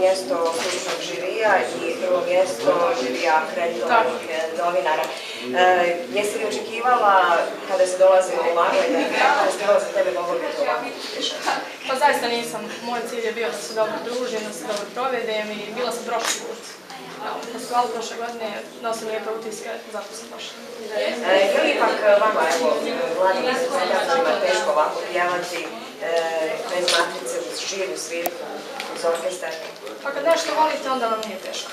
mjesto stručnog žirija i prvo mjesto žirija akreditovanih novinara. Jesi li očekivala kada se dolazila u Lago i da festival za tebe moglo biti ovako uspješan? Pa zaista nisam. Moj cilj je bio da se dobro družim, da se dobro provedem i bila sam prošli put. Na festivalu prošle godine nosim lijepe utiske, zato sam došla. Je li ipak vama, evo, mladim izvođačima teško ovako pjevati bez matrice, uz živu svirku, uz orkestar? Pa kad nešto volite, onda vam nije teško.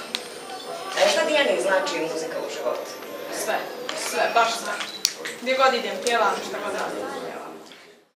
Šta Dijani znači muzika u životu? Sve, baš sve. Gdje god idem, pjevam, šta god radim.